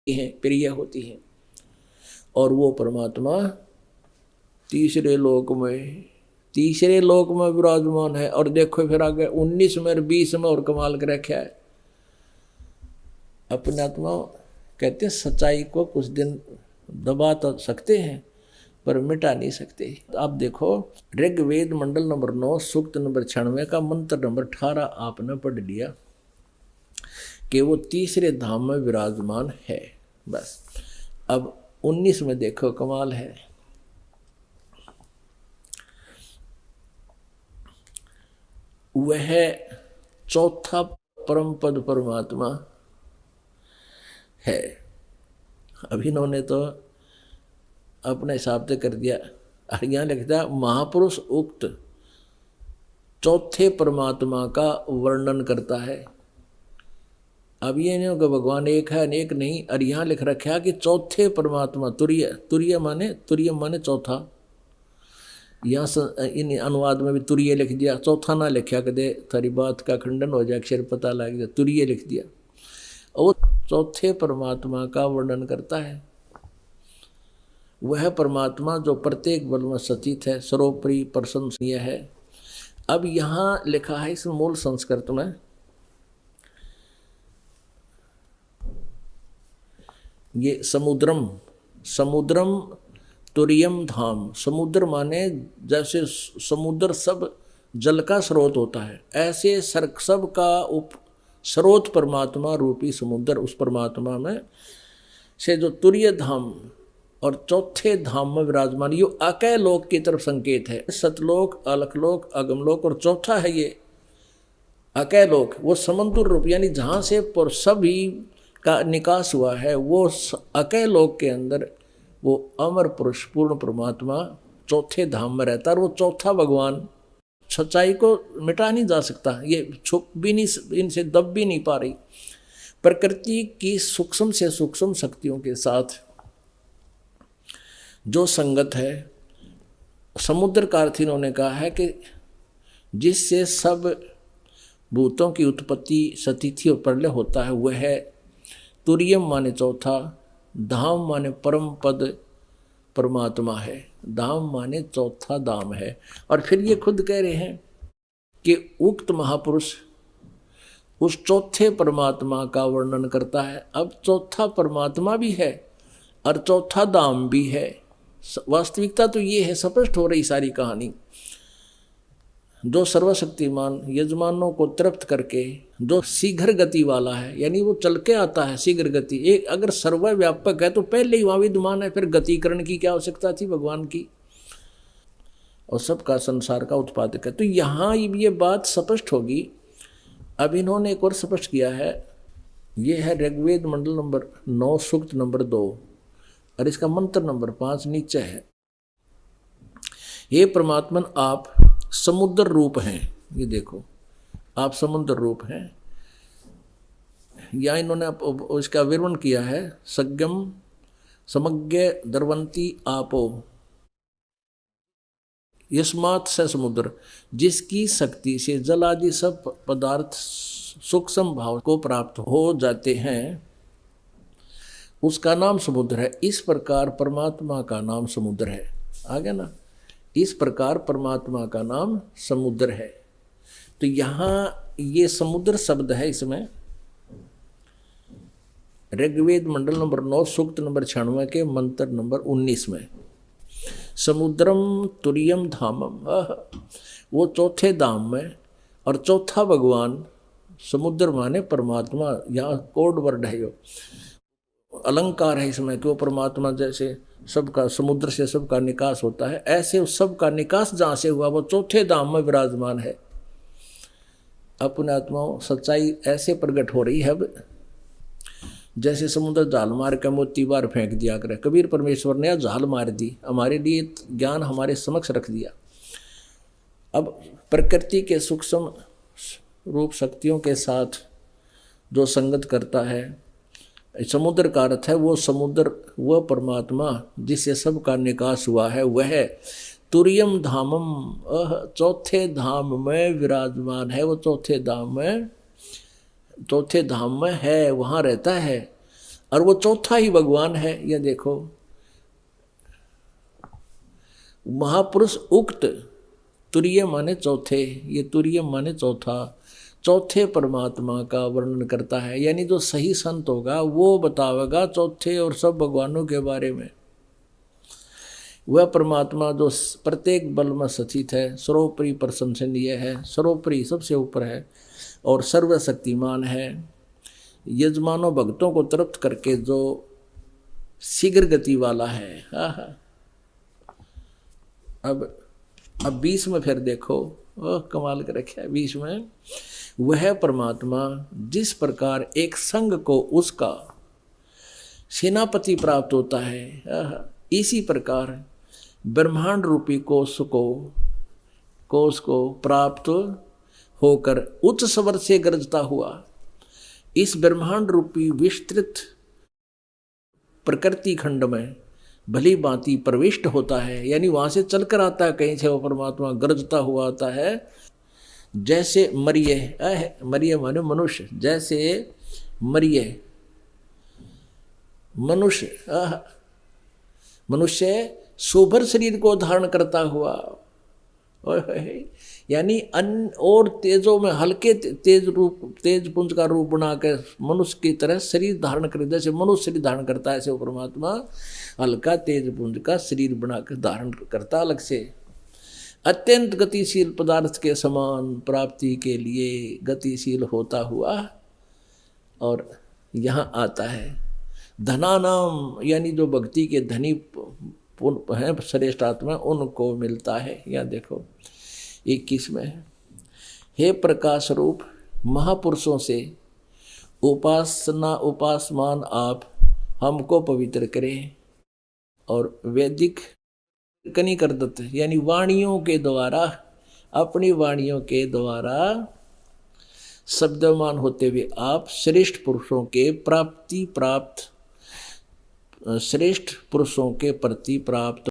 हैं, प्रिय होती हैं। और वो परमात्मा तीसरे लोक में विराजमान है। और देखो फिर आगे 19 में और 20 में और कमाल कर रखा है। अपने आत्मा कहते हैं सच्चाई को कुछ दिन दबा तो सकते हैं पर मिटा नहीं सकते। तो आप देखो ऋग्वेद मंडल नंबर 9 सूक्त नंबर 96 का मंत्र नंबर 18 आपने पढ़ लिया कि वो तीसरे धाम में विराजमान है। बस अब 19 में देखो कमाल है। वह चौथा परम पद परमात्मा है। अब इन्होंने तो अपने हिसाब से कर दिया। यहाँ लिखता है महापुरुष उक्त चौथे परमात्मा का वर्णन करता है। अब ये नहीं होगा भगवान एक है अनेक नहीं। और यहाँ लिख रखा है कि चौथे परमात्मा तुरीय माने चौथा। यहाँ इन अनुवाद में भी तुरीय लिख दिया, चौथा ना लिखा कदे थारी बात का खंडन हो जाए, अक्षर पता लग जाए, तुरीय लिख दिया। और चौथे परमात्मा का वर्णन करता है। वह परमात्मा जो प्रत्येक बल में सचित है, सर्वोपरि प्रशंसनीय है। अब यहाँ लिखा है इस मूल संस्कृत में ये समुद्रम तुरियम धाम। समुद्र माने जैसे समुद्र सब जल का स्रोत होता है, ऐसे सब का स्रोत परमात्मा रूपी समुद्र, उस परमात्मा में से जो तुरीय धाम और चौथे धाम में विराजमान, ये अकय लोक की तरफ संकेत है। सतलोक, अलखलोक, अगमलोक और चौथा है ये अकय लोक। वो समुद्र रूप यानी जहाँ से सभी का निकास हुआ है, वो अकय लोक के अंदर वो अमर पुरुष पूर्ण परमात्मा चौथे धाम में रहता है। और वो चौथा भगवान सच्चाई को मिटा नहीं जा सकता, ये छुप भी नहीं, इनसे दब भी नहीं पा रही। प्रकृति की सूक्ष्म से सूक्ष्म शक्तियों के साथ जो संगत है, समुद्र का अर्थ इन्होंने कहा है कि जिससे सब भूतों की उत्पत्ति स्थिति और प्रलय होता है, वह है तुरीयम माने चौथा, धाम माने परम पद परमात्मा है। धाम माने चौथा धाम है। और फिर ये खुद कह रहे हैं कि उक्त महापुरुष उस चौथे परमात्मा का वर्णन करता है। अब चौथा परमात्मा भी है और चौथा धाम भी है। वास्तविकता तो ये है, स्पष्ट हो रही सारी कहानी। जो सर्वशक्तिमान यजमानों को तृप्त करके जो शीघ्र गति वाला है, यानी वो चल के आता है शीघ्र गति। एक अगर सर्वव्यापक है तो पहले ही वहाँ विद्यमान है, फिर गतिकरण की क्या आवश्यकता थी भगवान की। और सबका संसार का उत्पादक है। तो यहाँ ये बात स्पष्ट होगी। अब इन्होंने एक और स्पष्ट किया है। ये है ऋग्वेद मंडल नंबर 9 सूक्त नंबर 2 और इसका मंत्र नंबर 5 नीचे है। ये परमात्मन आप समुद्र रूप हैं। ये देखो आप समुद्र रूप हैं। या इन्होंने इसका विवरण किया है सज्ञम समज्ञ दर्वंती आपो यस्मात् से समुद्र, जिसकी शक्ति से जल आदि सब पदार्थ सूक्ष्म भाव को प्राप्त हो जाते हैं, उसका नाम समुद्र है। इस प्रकार परमात्मा का नाम समुद्र है। आ गया ना। इस प्रकार परमात्मा का नाम समुद्र है। तो यहाँ ये समुद्र शब्द है इसमें ऋग्वेद मंडल नंबर 9 सूक्त नंबर 96 के मंत्र नंबर 19 में समुद्रम तुरीयम धामम, वो चौथे धाम में और चौथा भगवान समुद्र माने परमात्मा। यहाँ कोड वर्ड है, यो अलंकार है इसमें कि वो परमात्मा जैसे सबका समुद्र से सबका निकास होता है, ऐसे उस सबका निकास जहाँ से हुआ वो चौथे धाम में विराजमान है। अपने आत्माओं सच्चाई ऐसे प्रकट हो रही है अब जैसे समुद्र जाल मार के मोती बार फेंक दिया करे। कबीर परमेश्वर ने जाल मार दी, हमारे लिए ज्ञान हमारे समक्ष रख दिया। अब प्रकृति के सूक्ष्म रूप शक्तियों के साथ जो संगत करता है, समुद्र का अर्थ है वो समुद्र, वह परमात्मा जिससे सबका निकास हुआ है, वह तुरीयम धामम चौथे धाम में विराजमान है। वो चौथे धाम में है, वहाँ रहता है। और वो चौथा ही भगवान है। यह देखो, महापुरुष उक्त तुरीय माने चौथे, ये तुरीय माने चौथा, चौथे परमात्मा का वर्णन करता है। यानी जो सही संत होगा वो बतावेगा चौथे और सब भगवानों के बारे में। वह परमात्मा जो प्रत्येक बल में स्थित है, सर्वोपरि प्रशंसनीय है, सर्वोपरि सबसे ऊपर है और सर्वशक्तिमान है। यजमानों भक्तों को तृप्त करके जो शीघ्र गति वाला है। हाँ, अब 20 में फिर देखो, कमाल कर रखा है 20 में। वह परमात्मा जिस प्रकार एक संघ को उसका सेनापति प्राप्त होता है, इसी प्रकार ब्रह्मांड रूपी कोष को प्राप्त होकर उच्च स्वर से गरजता हुआ इस ब्रह्मांड रूपी विस्तृत प्रकृति खंड में भली भांति प्रविष्ट होता है। यानी वहां से चलकर आता है, कहीं से वो परमात्मा गरजता हुआ आता है। जैसे मरिय माने मनुष्य, जैसे मरिय मनुष्य शोभर शरीर को धारण करता हुआ, यानी अन्य और तेजों में हल्के तेज पुंज का रूप बना के मनुष्य की तरह शरीर धारण कर, जैसे मनुष्य शरीर धारण करता है ऐसे वो परमात्मा हल्का तेज पुंज का शरीर बना कर धारण करता अलग से। अत्यंत गतिशील पदार्थ के समान प्राप्ति के लिए गतिशील होता हुआ और यहाँ आता है। धनानाम यानी जो भक्ति के धनी हैं श्रेष्ठ आत्मा, उनको मिलता है। यहाँ देखो 21 में, हे प्रकाश रूप महापुरुषों से उपासमान आप हमको पवित्र करें और वैदिक कनी कर दत्त यानी वाणियों के द्वारा, अपनी वाणियों के द्वारा शब्दमान होते हुए आप श्रेष्ठ पुरुषों के श्रेष्ठ पुरुषों के प्रति प्राप्त